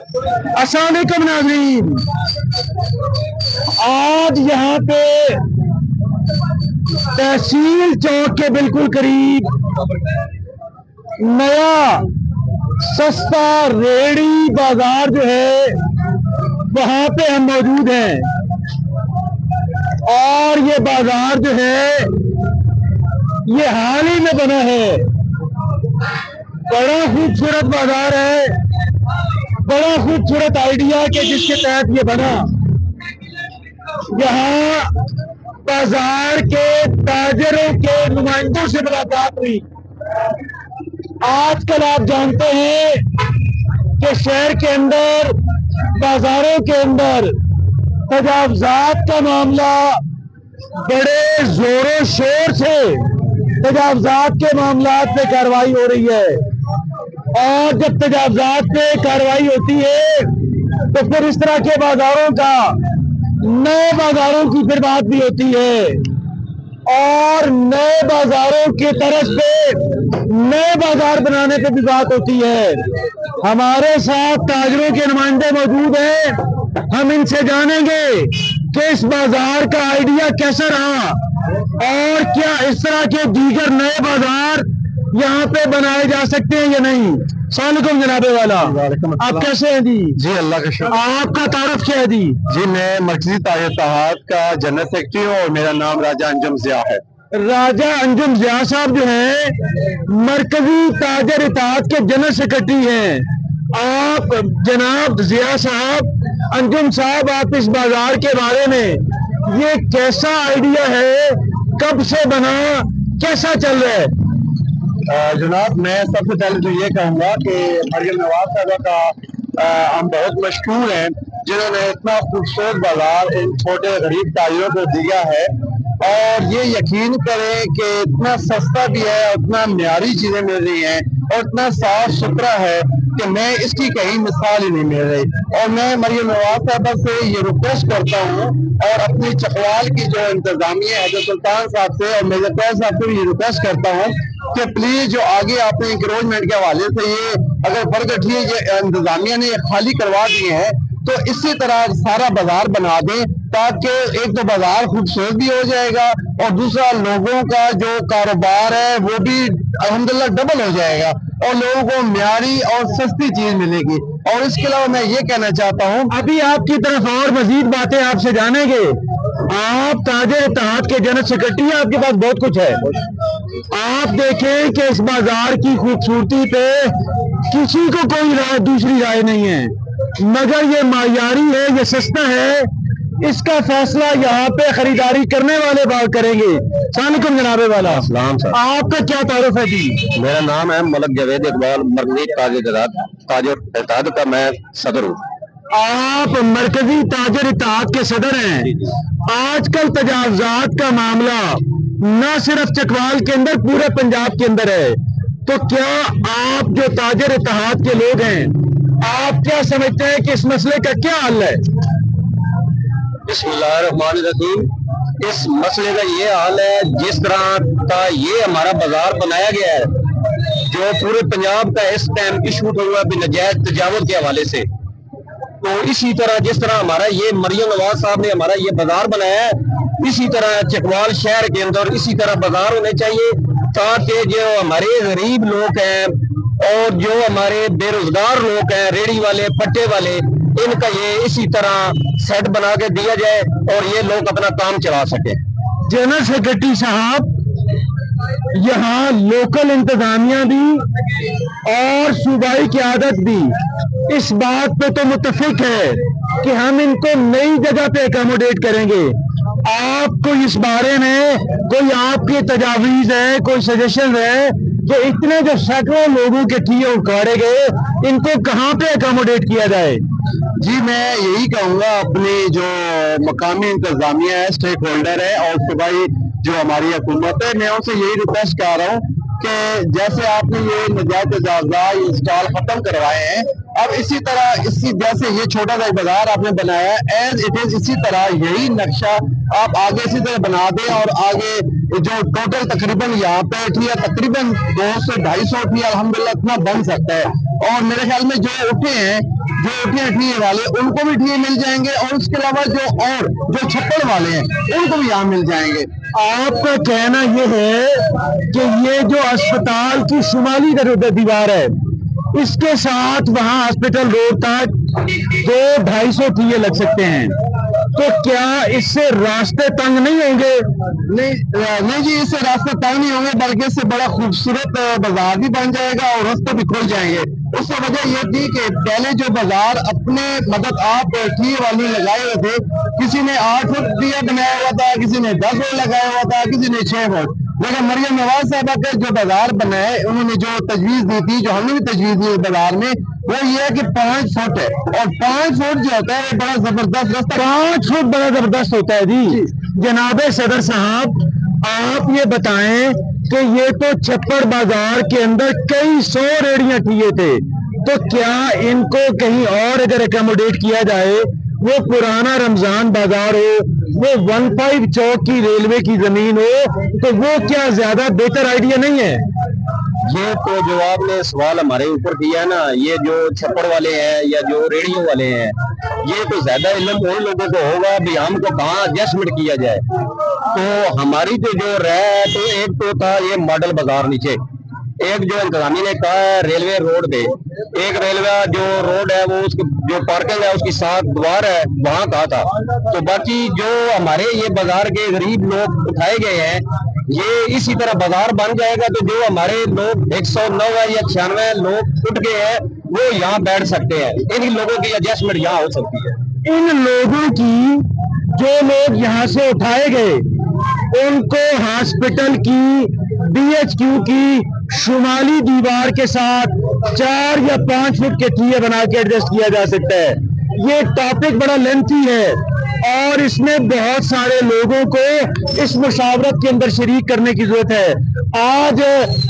अस्सलाम वालेकुम नाज़रीन, आज यहाँ पे तहसील चौक के बिल्कुल करीब नया सस्ता रेड़ी बाजार जो है वहाँ पे हम मौजूद हैं। और ये बाजार जो है ये हाल ही में बना है। बड़ा खूबसूरत बाजार है, बड़ा खूबसूरत आइडिया के जिसके तहत ये बना। यहाँ बाजार के ताजरों के नुमाइंदों से मुलाकात हुई। आजकल आप जानते हैं कि शहर के अंदर, बाजारों के अंदर तजावजात का मामला बड़े जोरों शोर से तजावजात के मामलात पे कार्रवाई हो रही है। और जब तजावजात पे कार्रवाई होती है तो फिर इस तरह के बाजारों का, नए बाजारों की फिर बात भी होती है। और नए बाजारों की तरफ पे नए बाजार बनाने पे भी बात होती है। हमारे साथ ताजरों के नुमाइंदे मौजूद हैं। हम इनसे जानेंगे कि इस बाजार का आइडिया कैसा रहा और क्या इस तरह के दीगर नए बाजार यहाँ पे बनाए जा सकते हैं या नहीं। सलामुअलैकुम जनाबे वाला, आप कैसे हैं जी? जी अल्लाह का शुक्र। आपका तारुफ क्या है जी? जी मैं मर्कजी ताजर इत्तेहाद का जनरल सेक्रेटरी हूँ और मेरा नाम राजा अंजुम ज़िया है। राजा अंजुम ज़िया साहब जो है मरकजी ताजर इत्तेहाद के जनरल सेक्रेटरी हैं। आप जनाब ज़िया साहब, अंजुम साहब, आप इस बाजार के बारे में, ये कैसा आइडिया है, कब से बना, कैसा चल रहा है? जनाब मैं सबसे पहले तो ये कहूँगा कि मरियम नवाज साहबा का हम बहुत मशहूर हैं जिन्होंने इतना खूबसूरत बाजार इन छोटे गरीब ताजरों को दिया है। और ये यकीन करें कि इतना सस्ता भी है, उतना म्यारी चीजें मिल रही हैं और इतना साफ सुथरा है कि मैं इसकी कहीं मिसाल ही नहीं मिल रही। और मैं मरियम नवाज साहबा से ये रिक्वेस्ट करता हूँ और अपनी चकवाल की जो इंतजामिया है, जो सुल्तान साहब से और मेजर फैज साहब से भी ये रिक्वेस्ट करता हूँ कि प्लीज जो आगे आपने इंक्रोचमेंट के हवाले से ये अगर बरगठी ये इंतजामिया ने खाली करवा दिए हैं तो इसी तरह सारा बाजार बना दें ताकि एक तो बाजार खूबसूरत भी हो जाएगा और दूसरा लोगों का जो कारोबार है वो भी अल्हम्दुलिल्लाह डबल हो जाएगा और लोगों को म्यारी और सस्ती चीज मिलेगी। और इसके अलावा मैं ये कहना चाहता हूँ, अभी आपकी तरफ और मजीद बातें आपसे जानेंगे। आप ताजर इत्तेहाद के जनरल सेक्रेटरी हैं, आपके पास बहुत कुछ है। आप देखें कि इस बाजार की खूबसूरती पे किसी को कोई राय, दूसरी राय नहीं है, मगर ये मायारी है, ये सस्ता है। इसका फैसला यहाँ पे खरीदारी करने वाले बात करेंगे। सलामुअलैकुम जनाबे वाला, आपका क्या तारुफ है जी? मेरा नाम है मलक जावेद इकबाल, मरकजी ताजर इत्तेहाद का मैं सदर हूँ। आप मरकजी ताजर इत्तेहाद के सदर हैं। आजकल तजावजात का मामला न सिर्फ चकवाल के अंदर, पूरे पंजाब के अंदर है। तो क्या आप जो ताजर इत्तेहाद के लोग हैं, आप क्या समझते हैं कि इस मसले का क्या हल है? बिस्मिल्लाहिर्रहमानिर्रहीम। इस मसले का ये हाल है, जिस तरह का ये हमारा बाजार बनाया गया है, जो पूरे पंजाब का इस टाइम इशू हुआ भी नजायज तजावुज के हवाले से, तो इसी तरह जिस तरह हमारा ये मरियम नवाज साहब ने हमारा ये बाजार बनाया है, इसी तरह चकवाल शहर के अंदर इसी तरह बाजार होने चाहिए ताकि जो हमारे गरीब लोग हैं और जो हमारे बेरोजगार लोग हैं, रेड़ी वाले, पट्टे वाले, इनका ये इसी तरह सेट बना के दिया जाए और ये लोग अपना काम चला सके। जनरल सेक्रेटरी साहब, यहाँ लोकल इंतजामिया भी और सूबाई क़यादत भी इस बात पे तो मुत्तफिक है कि हम इनको नई जगह पे अकोमोडेट करेंगे। आपको इस बारे में कोई आपकी तजावीज है, कोई सजेशन है कि इतने जो सैकड़ों लोगों के टीए उखाड़े गए, इनको कहाँ पे अकोमोडेट किया जाए? जी मैं यही कहूँगा, अपनी जो मकामी इंतजामिया है, स्टेक होल्डर है और सूबाई जो हमारी हुकूमत है, मैं उनसे यही रिक्वेस्ट कर रहा हूँ कि जैसे आपने ये नजायज तजावुज़ स्टॉल खत्म करवाए हैं, अब इसी तरह इसी जैसे ये छोटा सा बाजार आपने बनाया है एज इट इज, इसी तरह यही नक्शा आप आगे इसी तरह बना दें और आगे जो टोटल तकरीबन यहाँ पे ठिया तकरीबन 200-250 ठिया अल्हम्दुलिल्लाह इतना बन सकता है। और मेरे ख्याल में जो उठे हैं जो उठिए ठिए वाले उनको भी ठिए मिल जाएंगे, और उसके अलावा जो छप्पड़ वाले हैं उनको भी यहाँ मिल जाएंगे। आपका कहना ये है कि ये जो अस्पताल की शुमाली दीवार है, इसके साथ वहां हॉस्पिटल रोड तक 200-250 ठिए लग सकते हैं, तो क्या इससे रास्ते तंग नहीं होंगे? नहीं जी, इससे रास्ते तंग नहीं होंगे, बल्कि इससे बड़ा खूबसूरत बाजार भी बन जाएगा और रास्ते भी खुल जाएंगे। उससे वजह ये थी कि पहले जो बाजार अपने मतलब आप ठिए वाली लगाए हुए थे, किसी ने 8 फुट दिया बनाया हुआ था, किसी ने 10 फुट लगाया हुआ था, किसी ने 6 फुट। लेकिन मरियम नवाज साहबा का जो बाजार बनाए, उन्होंने जो तजवीज दी थी, जो हमने भी तजवीज दी बाजार में, वो ये है कि 5 फुट है, और 5 फुट जो होता है वो बड़ा जबरदस्त रास्ता, 5 फुट बड़ा जबरदस्त होता है जी। जनाबे सदर साहब, आप ये बताएं कि ये तो छप्पड़ बाजार के अंदर कई 100 रेड़ियां ठिए थे, तो क्या इनको कहीं और अगर एकोमोडेट किया जाए, वो पुराना रमजान बाजार हो, वो 15 चौक की रेलवे की जमीन हो, तो वो क्या ज्यादा बेहतर आइडिया नहीं है? ये तो जो आपने सवाल हमारे ऊपर किया है ना, ये जो छप्पड़ वाले हैं या जो रेडियो वाले हैं, ये तो ज्यादा इल्म उन लोगों को होगा भी हमको कहाँ एडजस्टमेंट किया जाए। तो हमारी तो जो राय, तो एक तो था ये मॉडल बाजार नीचे, एक जो इंतजामी ने कहा है रेलवे रोड पे, एक रेलवे जो रोड है वो उसकी जो पार्किंग है उसकी साथ द्वार है, वहां कहा था। तो बाकी जो हमारे ये बाजार के गरीब लोग उठाए गए हैं, ये इसी तरह बाजार बन जाएगा, तो जो हमारे लोग 109 या 96 लोग उठ गए हैं वो यहाँ बैठ सकते हैं। इन लोगों की एडजस्टमेंट यहाँ हो सकती है। इन लोगों की, जो लोग यहाँ से उठाए गए, उनको हॉस्पिटल की बीएचक्यू की शुमाली दीवार के साथ 4 या 5 फुट के ठिए बना के एडजस्ट किया जा सकता है। ये टॉपिक बड़ा लेंथी है और इसमें बहुत सारे लोगों को इस मुशावरत के अंदर शरीक करने की जरूरत है। आज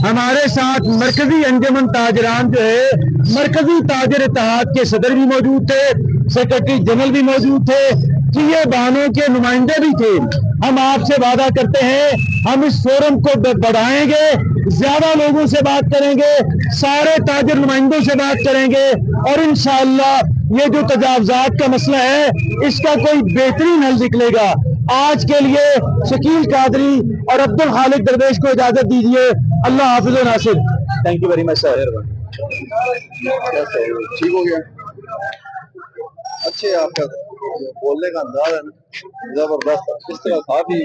हमारे साथ मरकजी अंजुमन ताजरान जो है, मरकजी ताजर इत्तेहाद के सदर भी मौजूद थे, सेक्रेटरी जनरल भी मौजूद थे, चिए बहनों के नुमाइंदे भी थे। हम आपसे वादा करते हैं हम इस फोरम को बढ़ाएंगे, ज्यादा लोगों से बात करेंगे, सारे ताजर नुमाइंदों से बात करेंगे, और इंशाअल्लाह ये जो तजावजात का मसला है इसका कोई बेहतरीन हल निकलेगा। आज के लिए शकील कादरी और अब्दुल खालिक दरवेश को इजाजत दीजिए। अल्लाह हाफिज व नासिर। Thank you very much sir. ठीक हो गया, अच्छे आपका बोलने का अंदाज है जबरदस्त, इस तरह था भी